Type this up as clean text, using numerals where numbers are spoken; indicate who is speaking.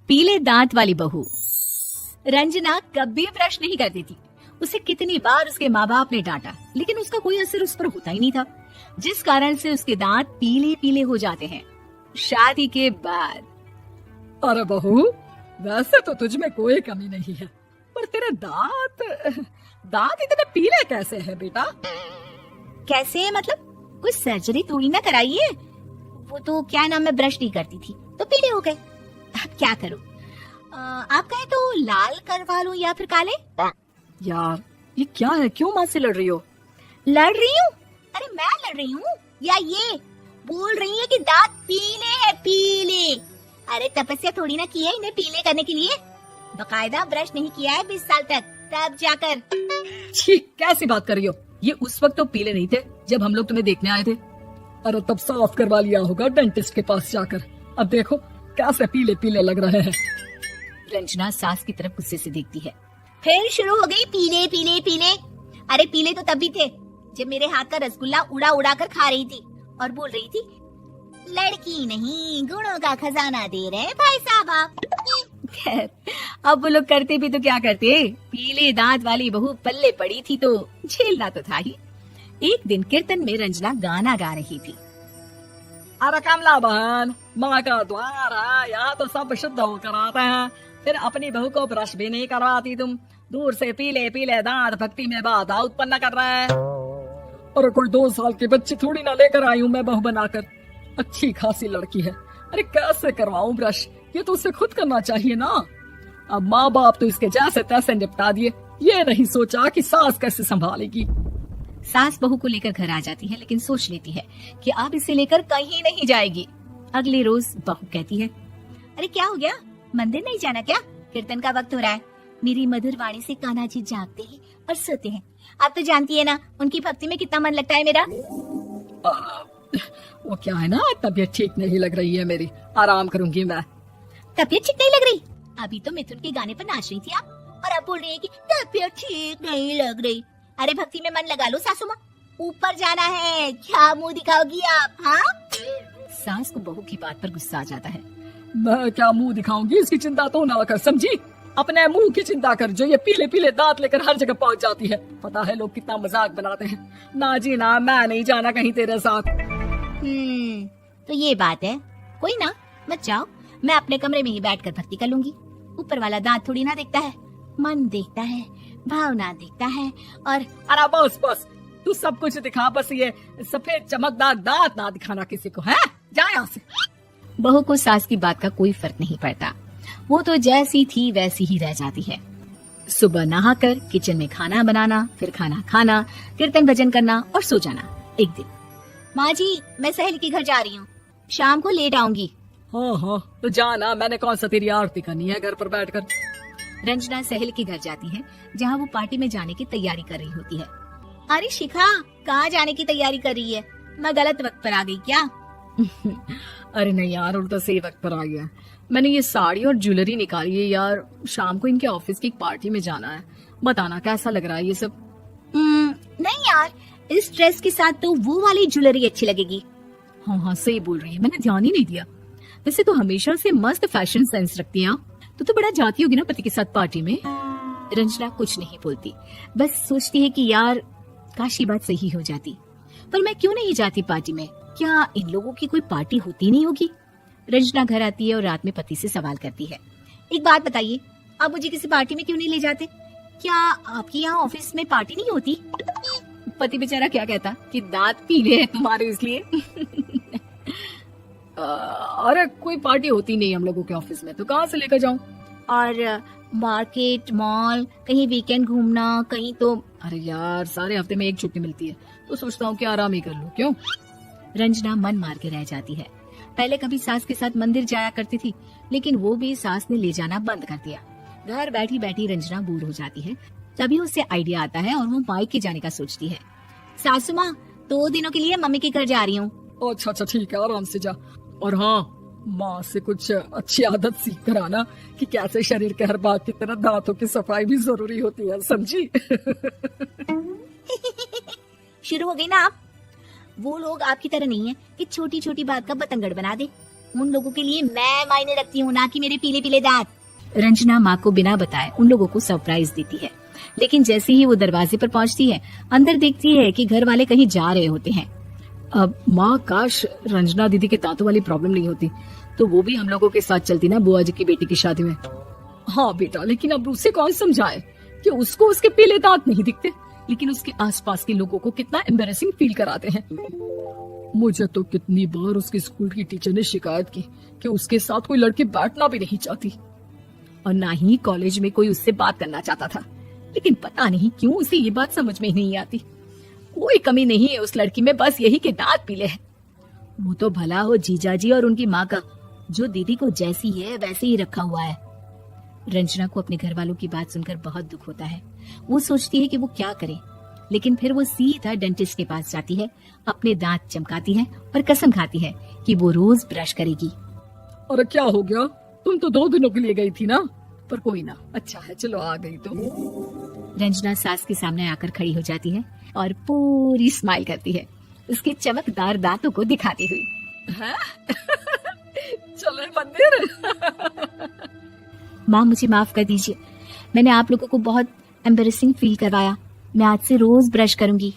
Speaker 1: पीले दांत वाली बहू। रंजना कभी ब्रश नहीं करती थी। उसे कितनी बार उसके माँ बाप ने डांटा, लेकिन उसका कोई असर उस पर होता ही नहीं था, जिस कारण से उसके दांत पीले पीले हो जाते हैं। शादी के बाद।
Speaker 2: अरे बहू, वैसे तो तुझ में कोई कमी नहीं है, पर तेरे दांत दांत इतने पीले कैसे हैं बेटा?
Speaker 1: कैसे मतलब? कुछ सर्जरी थोड़ी ना कराई है। वो तो क्या नाम, मैं ब्रश नहीं करती थी तो पीले हो गए। अब क्या करूं? आप कहें तो लाल करवा लूं या फिर काले?
Speaker 2: यार ये क्या है, क्यों माँ से लड़ रही हो?
Speaker 1: लड़ रही हूँ? अरे मैं लड़ रही हूँ या ये बोल रही है कि दांत पीले है, पीले। अरे तपस्या थोड़ी ना की है इन्हें पीले करने के लिए। बकायदा ब्रश नहीं किया है 20 साल तक, तब जाकर।
Speaker 2: छी, कैसी बात कर रही हो? ये उस वक्त तो पीले नहीं थे जब हम लोग तुम्हें देखने आए थे। अरे तब साफ करवा लिया होगा डेंटिस्ट के पास जाकर। अब देखो कैसे पीले पीले लग रहे हैं।
Speaker 1: रंजना सास की तरफ गुस्से से देखती है। फिर शुरू हो गई पीले पीले पीले। अरे पीले तो तब भी थे जब मेरे हाथ का रसगुल्ला उड़ा उड़ा कर खा रही थी और बोल रही थी, लड़की नहीं गुणों का खजाना दे रहे भाई साहब आप। खैर, अब वो लोग करते भी तो क्या करते, पीले दांत वाली बहू पल्ले पड़ी थी तो झेलना तो था ही। एक दिन कीर्तन में रंजना गाना गा रही थी।
Speaker 2: अरे कमला बहन, माँ का द्वार है, यहाँ तो सब शुद्ध होकर आते हैं, फिर अपनी बहू को ब्रश भी नहीं करवाती तुम। दूर से पीले पीले दांत भक्ति में बाधा उत्पन्न कर रहे हैं। अरे कोई 2 साल की बच्ची थोड़ी ना लेकर आई हूँ मैं बहू बनाकर। अच्छी खासी लड़की है, अरे कैसे करवाऊं ब्रश? ये तो उसे खुद करना चाहिए ना। अब माँ बाप तो इसके जैसे तैसे निपटा दिए, ये नहीं सोचा कि सास कैसे संभालेगी।
Speaker 1: सास बहू को लेकर घर आ जाती है, लेकिन सोच लेती है कि अब इसे लेकर कहीं नहीं जाएगी। अगले रोज बहू कहती है, अरे क्या हो गया, मंदिर नहीं जाना क्या? कीर्तन का वक्त हो रहा है। मेरी मधुर वाणी से कान्हा जी जागते हैं और सोते हैं। आप तो जानती है ना उनकी भक्ति में कितना मन लगता है मेरा।
Speaker 2: वो क्या है ना, तबीयत ठीक नहीं लग रही है मेरी, आराम करूंगी मैं।
Speaker 1: तबीयत ठीक नहीं लग रही? अभी तो मिथुन के गाने पर नाच रही थी आप, और अब बोल रही है कि तबीयत ठीक नहीं लग रही। अरे भक्ति में मन लगा लो सासू माँ, ऊपर जाना है, क्या मुंह दिखाओगी आप? हाँ? सास को बहू की बात पर गुस्सा आ जाता है।
Speaker 2: मैं क्या मुंह दिखाऊंगी, इसकी चिंता तो ना कर, समझी? अपने मुंह की चिंता कर, जो ये पीले पीले दांत लेकर हर जगह पहुंच जाती है। पता है लोग कितना मजाक बनाते हैं। ना जी ना, मैं नहीं जाना कहीं तेरे साथ।
Speaker 1: तो ये बात है। कोई ना, मत जाओ, मैं अपने कमरे में ही बैठकर भक्ति कर लूंगी। ऊपर वाला दांत थोड़ी ना देखता है, मन देखता है, भावना देखता है। और
Speaker 2: अरे बस बस, तू सब कुछ दिखा, बस ये सफेद चमकदार दांत ना दिखाना किसी को, है? जा यहाँ से।
Speaker 1: बहू को सास की बात का कोई फर्क नहीं पड़ता, वो तो जैसी थी वैसी ही रह जाती है। सुबह नहाकर किचन में खाना बनाना, फिर खाना खाना, कीर्तन भजन करना और सो जाना। एक दिन, माँ जी मैं सहेली के घर जा रही हूँ, शाम को लेट आऊंगी।
Speaker 2: हाँ हाँ तो जाना, मैंने कौन सा तेरी आरती करनी है घर पर बैठकर।
Speaker 1: रंजना सहेली के घर जाती है, जहाँ वो पार्टी में जाने की तैयारी कर रही होती है। अरे शिखा, कहाँ जाने की तैयारी कर रही है? मैं गलत वक्त पर आ गई क्या?
Speaker 2: अरे नहीं यार, उल्टा सही वक्त पर आ गया। मैंने ये साड़ी और ज्वेलरी निकाली है यार, शाम को इनके ऑफिस की एक पार्टी में जाना है। बताना कैसा लग रहा है ये सब?
Speaker 1: नहीं यार, इस ड्रेस के साथ तो वो वाली ज्वेलरी अच्छी लगेगी।
Speaker 2: हाँ हाँ सही बोल रही है, मैंने ध्यान ही नहीं दिया। वैसे तो हमेशा से मस्त फैशन सेंस रखती है। तो बड़ा जाती होगी ना पति के साथ पार्टी में।
Speaker 1: रंजना कुछ नहीं बोलती, बस सोचती है कि यार काश ये बात सही हो जाती, पर मैं क्यों नहीं जाती पार्टी में? क्या इन लोगों की कोई पार्टी होती नहीं होगी? रंजना घर आती है और रात में पति से सवाल करती है, एक बात बताइए, आप मुझे किसी पार्टी में क्यों नहीं ले जाते? क्या आपके यहाँ ऑफिस में पार्टी नहीं होती? पति बेचारा क्या कहता कि दांत पीले हैं तुम्हारे इसलिए।
Speaker 2: अरे कोई पार्टी होती नहीं हम लोगों के ऑफिस में, तो कहाँ से लेकर जाऊं?
Speaker 1: और मार्केट, मॉल, कहीं वीकेंड घूमना, कहीं तो।
Speaker 2: अरे यार सारे हफ्ते में एक छुट्टी मिलती है, तो सोचता हूँ कि आराम ही कर लूं। क्यों?
Speaker 1: रंजना मन मार के रह जाती है। पहले कभी सास के साथ मंदिर जाया करती थी, लेकिन वो भी सास ने ले जाना बंद कर दिया। घर बैठी बैठी रंजना बोर हो जाती है। तभी उसे आइडिया आता है और वो मायके जाने का सोचती है। सासू माँ, 2 दिनों के लिए मम्मी के घर जा रही हूँ।
Speaker 2: अच्छा अच्छा ठीक है, आराम से जा। और हाँ, माँ से कुछ अच्छी आदत सीख कर आना कि कैसे शरीर के हर भाग की तरह दांतों की सफाई भी जरूरी होती है, समझी?
Speaker 1: शुरू हो गई ना आप? वो लोग आपकी तरह नहीं है कि छोटी छोटी बात का बतंगड़ बना दे। उन लोगों के लिए मैं मायने रखती हूँ, ना कि मेरे पीले पीले दांत। रंजना माँ को बिना बताए उन लोगों को सरप्राइज देती है, लेकिन जैसे ही वो दरवाजे पर पहुंचती है, अंदर देखती है कि घर वाले कहीं जा रहे होते हैं।
Speaker 2: अब माँ, काश रंजना दीदी के दांतों वाली प्रॉब्लम नहीं होती तो वो भी हम लोगों के साथ चलती ना बुआ जी की बेटी की शादी में। हाँ बेटा, लेकिन अब उसे कौन समझाए कि उसको उसके पीले दांत नहीं दिखते, लेकिन उसके आसपास के लोगों को कितना एम्बैरेसिंग फील कराते हैं। मुझे तो कितनी बार उसके स्कूल की टीचर ने शिकायत की कि उसके साथ कोई लड़की बैठना भी नहीं चाहती, और ना ही कॉलेज में कोई उससे बात करना चाहता था। लेकिन पता नहीं क्यों उसे ये बात समझ में नहीं आती। कोई कमी नहीं है उस लड़की में, बस यही कि दांत पीले हैं। वो तो भला हो जीजा जी और उनकी माँ का, जो दीदी को जैसी है वैसे ही रखा हुआ है। रंजना को अपने घर वालों की बात सुनकर बहुत दुख होता है। वो सोचती है कि वो क्या करे, लेकिन फिर वो सीधा डेंटिस्ट के पास जाती है, अपने दांत चमकाती है और कसम खाती है कि वो रोज ब्रश करेगी।
Speaker 3: अरे क्या हो गया, तुम तो 2 दिनों के लिए गई थी ना, पर कोई ना, अच्छा है चलो आ गई तो।
Speaker 1: रंजना सास के सामने आकर खड़ी हो जाती है और पूरी स्माइल करती है, उसके चमकदार दांतों को दिखाती हुई।
Speaker 3: चले मंदिर।
Speaker 1: माँ मुझे माफ कर दीजिए, मैंने आप लोगों को बहुत एम्बैरेसिंग फील करवाया। मैं आज से रोज ब्रश करूंगी।